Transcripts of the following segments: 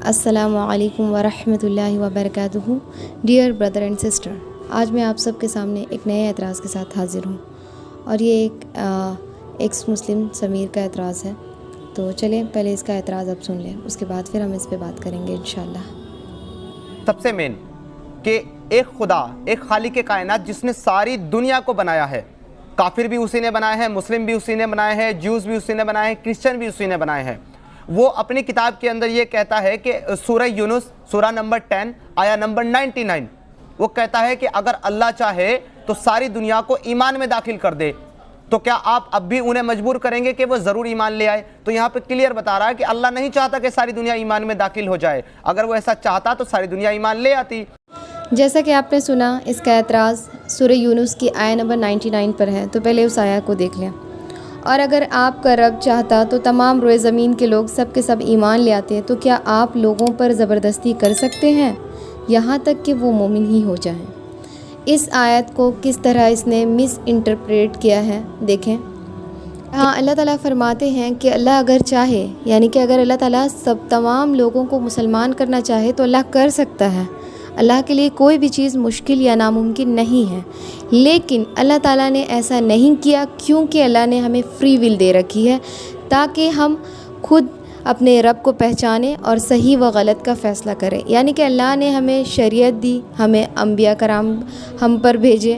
السلام علیکم ورحمۃ اللہ وبرکاتہ۔ ڈیئر بردر اینڈ سسٹر، آج میں آپ سب کے سامنے ایک نئے اعتراض کے ساتھ حاضر ہوں، اور یہ ایک ایکس مسلم سمیر کا اعتراض ہے۔ تو چلیں پہلے اس کا اعتراض اب سن لیں، اس کے بعد پھر ہم اس پہ بات کریں گے انشاءاللہ۔ سب سے مین کہ ایک خدا، ایک خالق کائنات جس نے ساری دنیا کو بنایا ہے، کافر بھی اسی نے بنایا ہے، مسلم بھی اسی نے بنایا ہے، جیوز بھی اسی نے بنایا ہے، کرسچن بھی اسی نے بنایا ہے۔ وہ اپنی کتاب کے اندر یہ کہتا ہے کہ سورہ یونس سورہ نمبر 10 آیا نمبر 99، وہ کہتا ہے کہ اگر اللہ چاہے تو ساری دنیا کو ایمان میں داخل کر دے، تو کیا آپ اب بھی انہیں مجبور کریں گے کہ وہ ضرور ایمان لے آئے؟ تو یہاں پہ کلیئر بتا رہا ہے کہ اللہ نہیں چاہتا کہ ساری دنیا ایمان میں داخل ہو جائے، اگر وہ ایسا چاہتا تو ساری دنیا ایمان لے آتی۔ جیسا کہ آپ نے سنا، اس کا اعتراض سورہ یونس کی آیہ نمبر 99 پر ہے، تو پہلے اس آیہ کو دیکھ لیں۔ اور اگر آپ کا رب چاہتا تو تمام روئے زمین کے لوگ سب کے سب ایمان لے آتے، تو کیا آپ لوگوں پر زبردستی کر سکتے ہیں یہاں تک کہ وہ مومن ہی ہو جائیں؟ اس آیت کو کس طرح اس نے مس انٹرپریٹ کیا ہے دیکھیں۔ ہاں، اللہ تعالیٰ فرماتے ہیں کہ اللہ اگر چاہے، یعنی کہ اگر اللہ تعالیٰ تمام لوگوں کو مسلمان کرنا چاہے تو اللہ کر سکتا ہے۔ اللہ کے لیے کوئی بھی چیز مشکل یا ناممکن نہیں ہے، لیکن اللہ تعالیٰ نے ایسا نہیں کیا کیونکہ اللہ نے ہمیں فری ول دے رکھی ہے تاکہ ہم خود اپنے رب کو پہچانیں اور صحیح و غلط کا فیصلہ کریں۔ یعنی کہ اللہ نے ہمیں شریعت دی، ہمیں انبیاء کرام ہم پر بھیجے،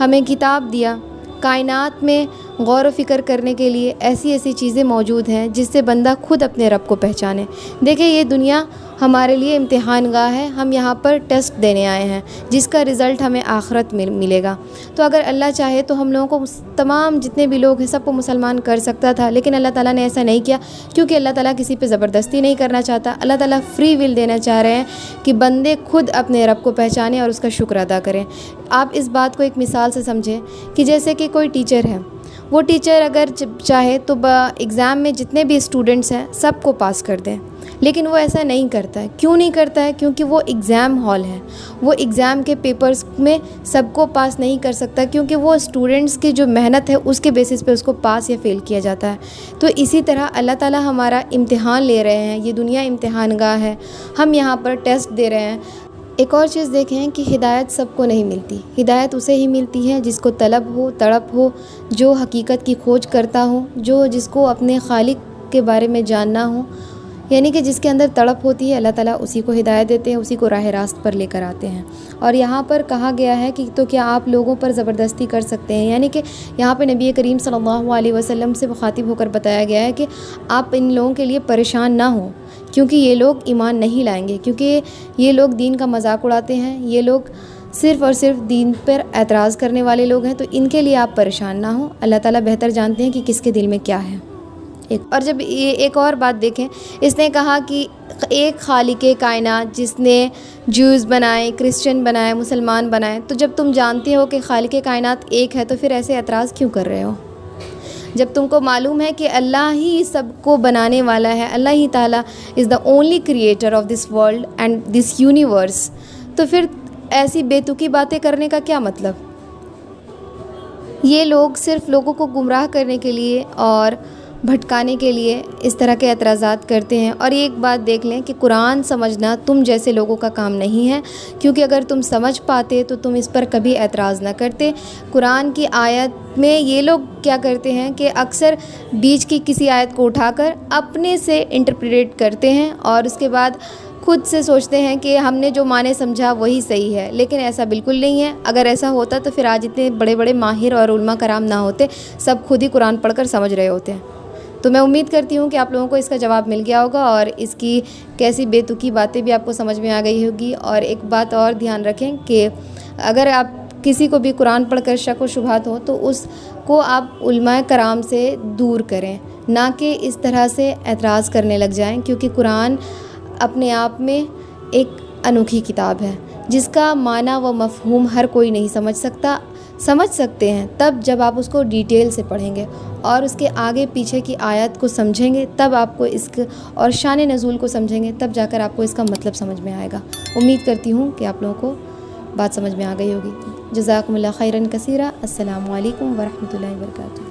ہمیں کتاب دیا، کائنات میں غور و فکر کرنے کے لیے ایسی چیزیں موجود ہیں جس سے بندہ خود اپنے رب کو پہچانے۔ دیکھیں، یہ دنیا ہمارے لیے امتحان گاہ ہے، ہم یہاں پر ٹیسٹ دینے آئے ہیں جس کا رزلٹ ہمیں آخرت میں ملے گا۔ تو اگر اللہ چاہے تو ہم لوگوں کو تمام جتنے بھی لوگ ہیں سب کو مسلمان کر سکتا تھا، لیکن اللہ تعالیٰ نے ایسا نہیں کیا کیونکہ اللہ تعالیٰ کسی پہ زبردستی نہیں کرنا چاہتا۔ اللہ تعالیٰ فری ول دینا چاہ رہے ہیں کہ بندے خود اپنے رب کو پہچانیں اور اس کا شکر ادا کریں۔ آپ اس بات کو ایک مثال سے سمجھیں کہ جیسے کہ کوئی ٹیچر ہے، وہ ٹیچر اگر چاہے تو ایگزام میں جتنے بھی اسٹوڈنٹس ہیں سب کو پاس کر دیں، لیکن وہ ایسا نہیں کرتا ہے۔ کیوں نہیں کرتا ہے؟ کیونکہ وہ ایگزام ہال ہے، وہ ایگزام کے پیپرز میں سب کو پاس نہیں کر سکتا، کیونکہ وہ اسٹوڈنٹس کی جو محنت ہے اس کے بیسس پہ اس کو پاس یا فیل کیا جاتا ہے۔ تو اسی طرح اللہ تعالیٰ ہمارا امتحان لے رہے ہیں، یہ دنیا امتحان گاہ ہے، ہم یہاں پر ٹیسٹ دے رہے ہیں۔ ایک اور چیز دیکھیں کہ ہدایت سب کو نہیں ملتی، ہدایت اسے ہی ملتی ہے جس کو طلب ہو، تڑپ ہو، جو حقیقت کی کھوج کرتا ہو، جس کو اپنے خالق کے بارے میں جاننا ہو، یعنی کہ جس کے اندر تڑپ ہوتی ہے، اللہ تعالیٰ اسی کو ہدایت دیتے ہیں، اسی کو راہ راست پر لے کر آتے ہیں۔ اور یہاں پر کہا گیا ہے کہ تو کیا آپ لوگوں پر زبردستی کر سکتے ہیں، یعنی کہ یہاں پہ نبی کریم صلی اللہ علیہ وسلم سے مخاطب ہو کر بتایا گیا ہے کہ آپ ان لوگوں کے لیے پریشان نہ ہوں، کیونکہ یہ لوگ ایمان نہیں لائیں گے، کیونکہ یہ لوگ دین کا مذاق اڑاتے ہیں، یہ لوگ صرف اور صرف دین پر اعتراض کرنے والے لوگ ہیں، تو ان کے لیے آپ پریشان نہ ہوں۔ اللہ تعالیٰ بہتر جانتے ہیں کہ کس کے دل میں کیا ہے۔ اور جب یہ ایک اور بات دیکھیں، اس نے کہا کہ ایک خالق کائنات جس نے جیوز بنائے، کرسچن بنائے، مسلمان بنائے، تو جب تم جانتے ہو کہ خالق کائنات ایک ہے تو پھر ایسے اعتراض کیوں کر رہے ہو؟ جب تم کو معلوم ہے کہ اللہ ہی سب کو بنانے والا ہے، اللہ ہی تعالیٰ is the only creator of this world and this universe, تو پھر ایسی بے تکی باتیں کرنے کا کیا مطلب؟ یہ لوگ صرف لوگوں کو گمراہ کرنے کے لیے اور بھٹکانے کے لیے اس طرح کے اعتراضات کرتے ہیں۔ اور ایک بات دیکھ لیں کہ قرآن سمجھنا تم جیسے لوگوں کا کام نہیں ہے، کیونکہ اگر تم سمجھ پاتے تو تم اس پر کبھی اعتراض نہ کرتے۔ قرآن کی آیت میں یہ لوگ کیا کرتے ہیں کہ اکثر بیچ کی کسی آیت کو اٹھا کر اپنے سے انٹرپریٹ کرتے ہیں اور اس کے بعد خود سے سوچتے ہیں کہ ہم نے جو معنی سمجھا وہی صحیح ہے، لیکن ایسا بالکل نہیں ہے۔ اگر ایسا ہوتا تو پھر آج اتنے بڑے بڑے ماہر اور علماء کرام نہ ہوتے، سب خود ہی قرآن پڑھ کر سمجھ رہے ہوتے ہیں۔ تو میں امید کرتی ہوں کہ آپ لوگوں کو اس کا جواب مل گیا ہوگا اور اس کی کیسی بے تکی باتیں بھی آپ کو سمجھ میں آ گئی ہوگی۔ اور ایک بات اور دھیان رکھیں کہ اگر آپ کسی کو بھی قرآن پڑھ کر شک و شبہات ہوں تو اس کو آپ علماء کرام سے دور کریں، نہ کہ اس طرح سے اعتراض کرنے لگ جائیں، کیونکہ قرآن اپنے آپ میں ایک انوکھی کتاب ہے جس کا معنی و مفہوم ہر کوئی نہیں سمجھ سکتے ہیں تب جب آپ اس کو ڈیٹیل سے پڑھیں گے اور اس کے آگے پیچھے کی آیات کو سمجھیں گے، تب آپ کو اس اور شان نزول کو سمجھیں گے، تب جا کر آپ کو اس کا مطلب سمجھ میں آئے گا۔ امید کرتی ہوں کہ آپ لوگوں کو بات سمجھ میں آ گئی ہوگی۔ جزاکم اللہ خیرا کثیرا۔ السلام علیکم ورحمۃ اللہ وبرکاتہ۔